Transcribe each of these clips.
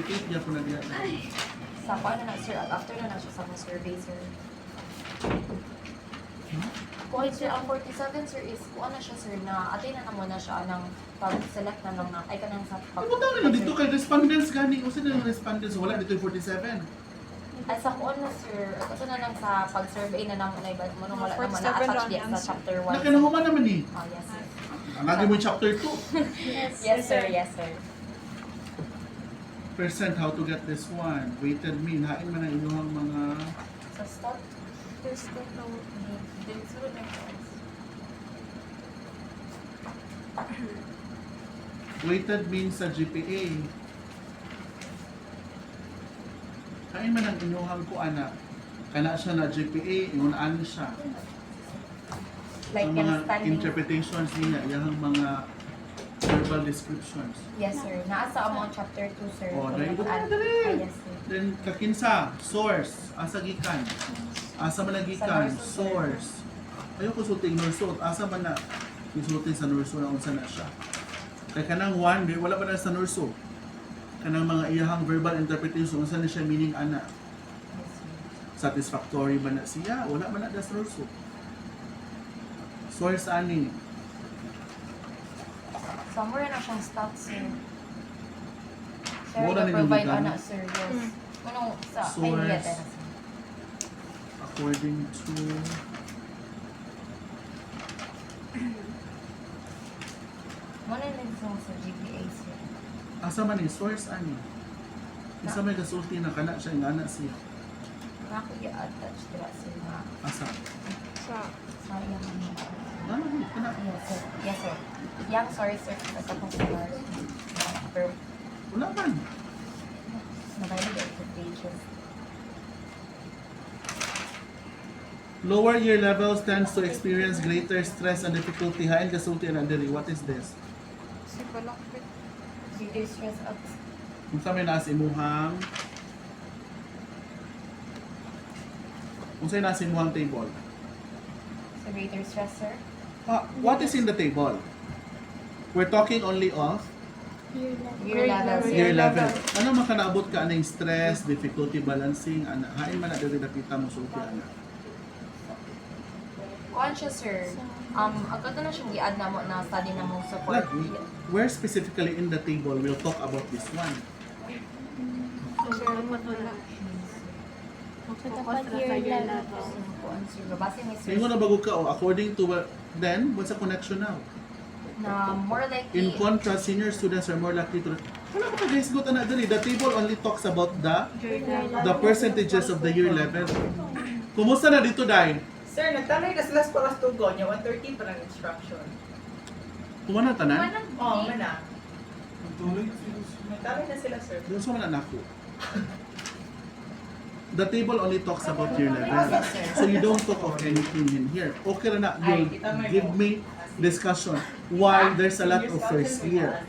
indicate niya po na diya. Sa paano na sir, after na siya sa mga survey sir. Kung sir, ang 47 sir is, kung ano siya sir, na atay na naman na siya ng pag-select na lang ay kanang sa Ano daw na dito kay respondents gani? O sino yung respondents? Wala dito yung 47. Ay sa kung ano sir, kasi na lang sa pag-survey na lang na iba mo nung wala naman 47 na-attach wrong diya sa answer. chapter 1. Nakinahuman naman eh. Oh, yes sir. Lagi mo yung chapter 2. Yes sir, yes sir. Percent how to get this one. Weighted mean. Hain man ang inyong mga... Sa start, There's no sunod na yung Weighted mean sa GPA. Hain man ang inyong ko anak. Kana siya na GPA, inunaan siya. like Ang yung mga standing. interpretations niya, yung mga verbal descriptions. Yes sir. Naasa mo ang chapter 2 sir. Oh, Kung dahil mag-add. dali, dali. Ah, yes sir. Then kakinsa, source, asa gikan. Asa man nagikan, Sa nurso, sir. source. Ayaw ko sulting nurso, asa man na isulting sa nurso na unsa na siya. Kaya kanang one, wala pa na sa nurso. Kanang mga iyahang verbal interpretation, unsa na siya meaning ana. Yes sir. Satisfactory ba na siya? Wala man na sa nurso. Source ani. Somewhere na siyang stats sir. Sir, Mura na provide yung ana sir, yes. Ano sa Source. ay yet na sir. According to Muna din sa GPA sir. asa man ni source ani. Isa may kasulti na kana siya ingana siya. Ako i-attach dira sir na Asa? sa sayang ano. Ano ni kana? Yes sir. Yes sir. Yang sorry sir sa kung sa verb Wala man. nakalagay sa pages. Lower year levels tends to experience greater stress and difficulty. Hain kasulti na diri. What is this? si Balakbit. Greater stress of Kung sa may nasa imuhang kung sa'yo nasa imuhang table. sa greater stress sir. What is in the table? We're talking only of Year level sir. year level. Ano makanaabot ka aning stress, difficulty balancing, ana hain man na diri nakita mo sulti ana. Kuan siya sir. Agad na siyang gi-add na mo na study na mo support. Like, where specifically in the table we'll talk about this one. So, dapat wala. Focus na sa year level. Kuan sir. Babase ni sir. Ingon na bago ka according to then what's the connection now? Na more likely. In contrast, senior students are more likely to wala ka guys good ana diri. The table only talks about the percentages of the year level. Kumusta na dito dai? Sir, nagtanay na sila sa paras tugon niya, 130 pa ng instruction. Kumana tanan? Oo, mana. Nagtanay na sila, sir. Doon sa mga nako. The table only talks about year level. So you don't talk of anything in here. Okay na you give me discussion why there's a lot of first year.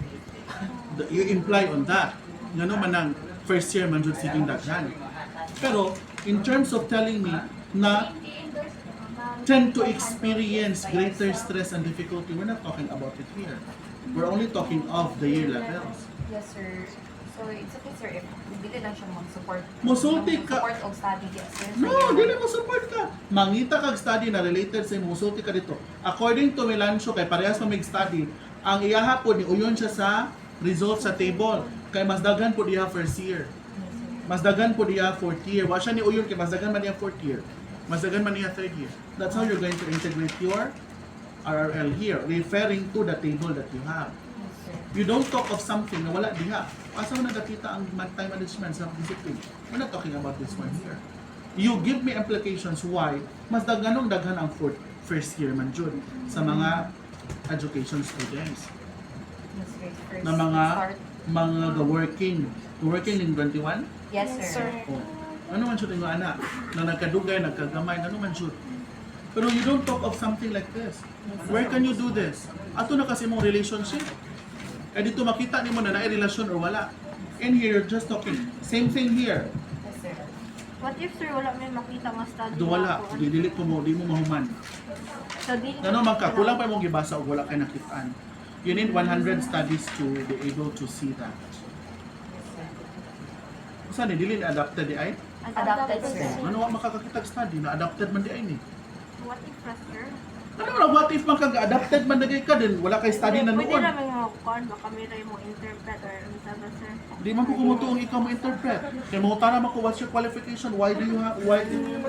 You imply on that. Nga man ang first year man jud sitting daghan. Pero in terms of telling me na tend to experience greater stress and difficulty, we're not talking about it here. We're only talking of the year levels. Yes sir. So it's okay sir if dili lang siya mag-support. Musulti ka. Support og study yes sir. sa No, year dili level. mo support ka. Mangita kag study na related sa imong musulti ka dito. According to Melancho kay parehas pa mig study, ang iyaha po ni uyon siya sa results sa table. Kay mas daghan po diha first year. Yes, sir. Mas daghan po diha fourth year. Wa siya ni uyon kay mas daghan man diha fourth year. Mas daghan man diha third year. That's how you're going to integrate your RRL here, referring to the table that you have. Yes sir. You don't talk of something na wala diha. Asa mo nakita ang time management sa discipline? We're not talking about this one here. You give me implications why mas daghanong daghan ang first year man jud sa mga education students Yes sir. First na mga start. working in 21. Yes sir. Oh. Ano man jud nga ana na nagkadugay nagkagamay ano man jud. Pero you don't talk of something like this. Where can you do this? Ato na kasi mong relationship. Eh dito makita nimo na naay relasyon or wala. In here you're just talking. Same thing here. Yes sir. What if sir wala may makita nga study Do wala, na ako? dili ko mo, di mo mahuman. So, di Ano man ka, kulang pa mong gibasa o wala kay nakitaan. You need 100 studies to be able to see that. Yes sir. Unsa ni dili na adapted di ay? Adapted, sir. Ano wa makakakitag study na adapted man di ay ni? What if sir? Ano na what if man kag adapted man dagay ka din wala kay study na Pwede noon. naman yung kuan, baka may ray mo interpret or ano sa ba sir? Di man ko kumutuong ikaw mo interpret. Kay mo tanong ako what's your qualification? Why do you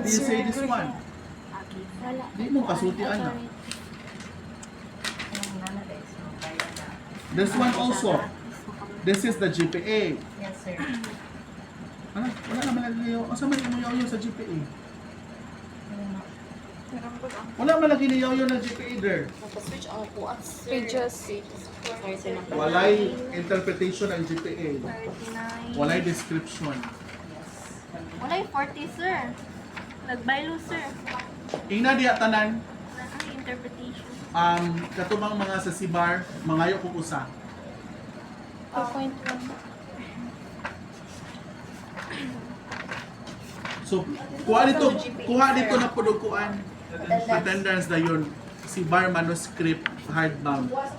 say this one? Okay. Wala. Di mo kasulti ana. Yung nanay, sir. This one also. This is the GPA. Yes, sir. Ano? Wala naman nagiyaw. Asa man mo yaw sa GPA? Wala man lagi niyaw ng GPA there. Switch ang upuan, sir. Pages. Walay interpretation ang GPA. 39. Walay description. Walay 40 sir. Nagbaylo sir. Ina diya tanan Ang interpretation. katubang mga sa Sibar, mangayo kung usa. 2.1. So, kuha dito na pudukuan. Attendance na yun. Sibar manuscript hardbound. Sa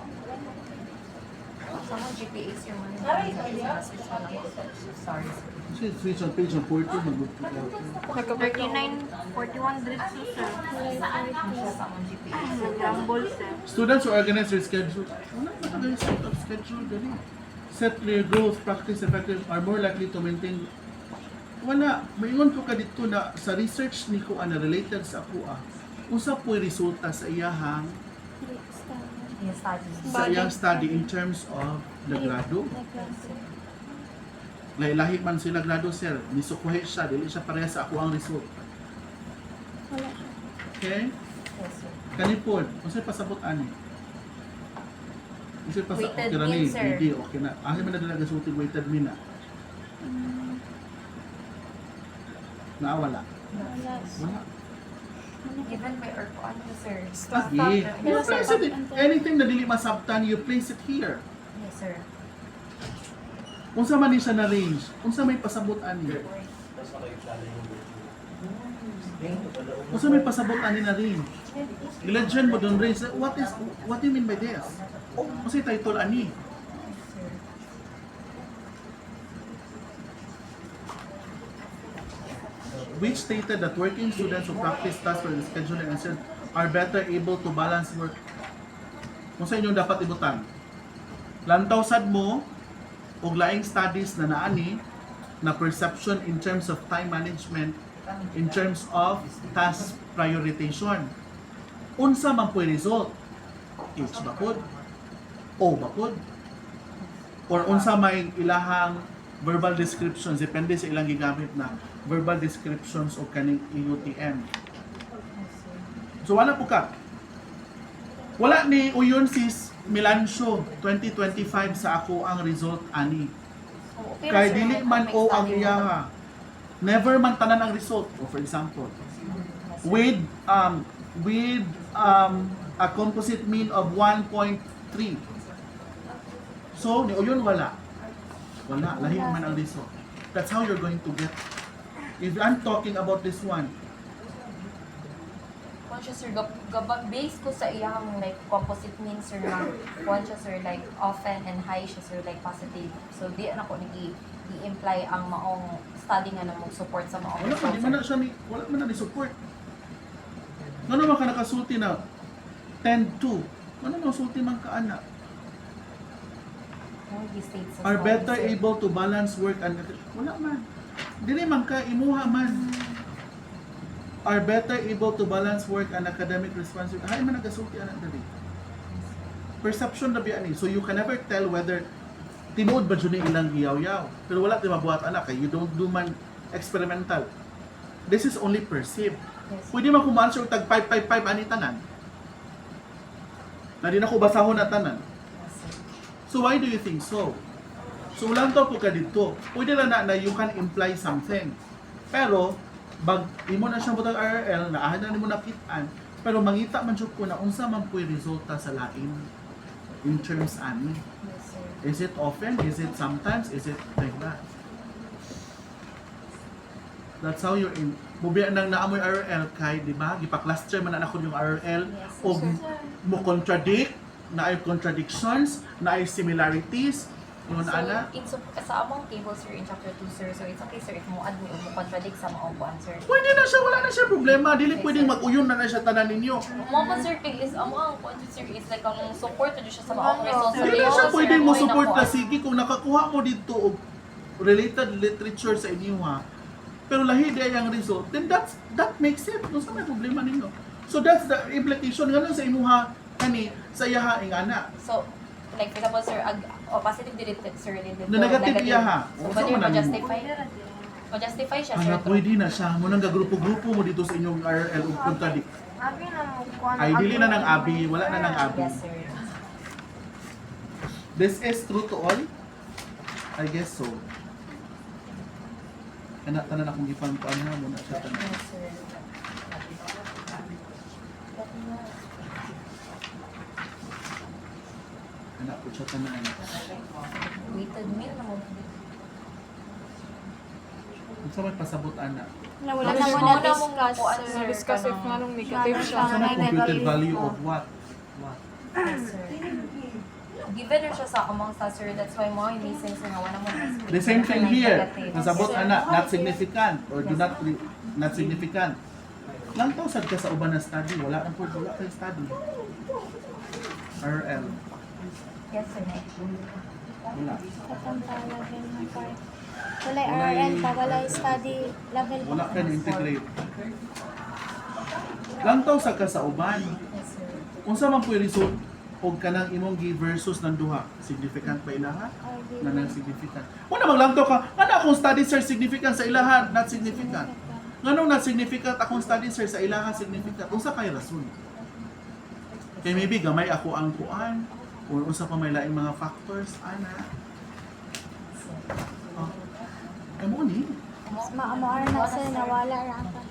mga GPA, sir, man. Switch mo lang. Sorry, sir. Kasi switch on page ng 40, mag-good. 39, 41 drit sir. Ang siya sa mga GPA. Rumble sir. Students who organize their schedule. Wala na kagay set of schedule dali. Set clear goals, practice effective, are more likely to maintain. Wala, maingon ko ka dito na sa research ni ko na related sa ako unsa po'y resulta sa iyahang Yung studies. sa iyang study in terms of the grado. Lahi man sila grado sir, nisukuhi siya, dili siya pareha sa ako ang result. Okay? Yes, sir. Kanipod, unsay pasabot ani? Unsay pasabot Weighted okay ra mean, ni? sir. Hindi, okay na. Asa man na dala gasulti weighted mean na? Wala. Wala. Given by our ano, sir. Lagi. You place it, anything na dili masabtan, you place it here. Yes, sir. Unsa man ni siya na range? Unsa may pasabot ani? Unsa may pasabot ani na range? Legend mo don range. What do you mean by this? Unsa yung title ani? Which stated that working students who practice tasks for the scheduling and said are better able to balance work. Kung sa inyong dapat ibutan, lantaw sad mo og laing studies na naani na perception in terms of time management, in terms of task prioritization. Unsa man po'y result? H ba pod? O ba pod? Or unsa may ilahang verbal descriptions, depende sa ilang gigamit na verbal descriptions o kaning EUTM. So wala po ka. Wala ni uyon sis Milancio 2025 sa ako ang result ani. Kay dili man o ang iyaha. Never man tanan ang result. O for example, with a composite mean of 1.3. So ni uyon wala. Wala, lahi man ang result. That's how you're going to get. If I'm talking about this one, Conscious, sir, base ko sa iyang like composite mean, sir, na conscious, sir, like often and high siya, sir, like positive. So di na ko i-imply ang maong study nga na mong support sa maong wala man, di man na siya ni, wala man na ni support. Ano man ka nakasulti na 10-2? Ano man sulti man ka anak? Are better able to balance work and wala man. Dili man ka imuha man. Are better able to balance work and academic responsibility. Hay man nagasulti anak dali. Perception na biya ni. So you can never tell whether tinuod ba jud ni ilang giyaw-yaw. Pero wala ti mabuhat anak kay you don't do man experimental. This is only perceived. Yes. Pwede man ko ma-answer tag 555 ani tanan. Na di na ko basahon na tanan. So why do you think so? So ulang to po ka dito. Pwede lang na you can imply something. Pero bag imo na siyang butang RRL na ahan na nimo nakitaan, pero mangita man jud ko na unsa man puy resulta sa lain in terms ani. Yes, sir. Is it often? Is it sometimes? Is it like that? That's how you're in. Mubiya nang naamoy RRL kay, di ba? Gipa-cluster man na ako yung RRL Yes, o mo contradict, na ay contradictions, na ay similarities, Yun, ana? Sa among table, sir, in chapter 2, sir, so it's okay, sir, if mo add mo contradict sa mga upuan, sir. Pwede na siya, wala na siya problema. Dili pwedeng mag-uyon na siya tanan ninyo. Mo pa, sir, kay is amo ang kuan, sir, is like ang support na siya sa mga results. Dili na siya pwedeng mo support na sige kung nakakuha mo dito og related literature sa inyo ha. Pero lahi di ang result, then that makes sense. No sa may problema ninyo. So that's the implication nga sa imuha kani sa iyaha ing ana. So, like, for example, sir, positive related, sir, related Na negative iya, ha? So, O, pwede saan man ang- ma-justify? Ma-justify siya, sir. Ana pwede na siya mo nang gagrupo-grupo mo dito sa inyong RL ug contradict. Abi na mo kuan. Ay dili na ng abi, wala na ng abi. Yes, sir. This is true to all? I guess so. Kana tanan akong gipangkuan na mo na siya tanan. Yes, sir. Kana po siya tanan. Weighted meal na mo. Unsa may pasabot ana? Nawala Mas na mo muna na mong discuss, kuan, sir. sir, Discuss if kanang- nga nung negative siya. Unsa may computed value of what? Yes, sir. Given na siya sa among sa, sir, that's why mo hindi sense nga wala mo na- The same thing here. Negative. Nasabot ana, not significant or do not significant. Lang to sad ka sa uban na study, wala nang wala kay study. RL. Yes, sir. Wala. Katanta level na part. Walay RL pa, walay study level. Wala ka integrate. Lang to sad ka sa uban. Yes, sir. Unsa man puy result og kanang imong gi versus ng duha, significant ba ilaha? Na nang significant. Wala lang to ka, ano akong study sir significant sa ilaha, not significant. Nganong not significant akong study sir sa ilaha significant? Unsa kay rason? Kay maybe gamay ako ang kuan or unsa pa may laing mga factors ana. Oh. Ay mo ni. Mas maamor na sir, nawala ra ka.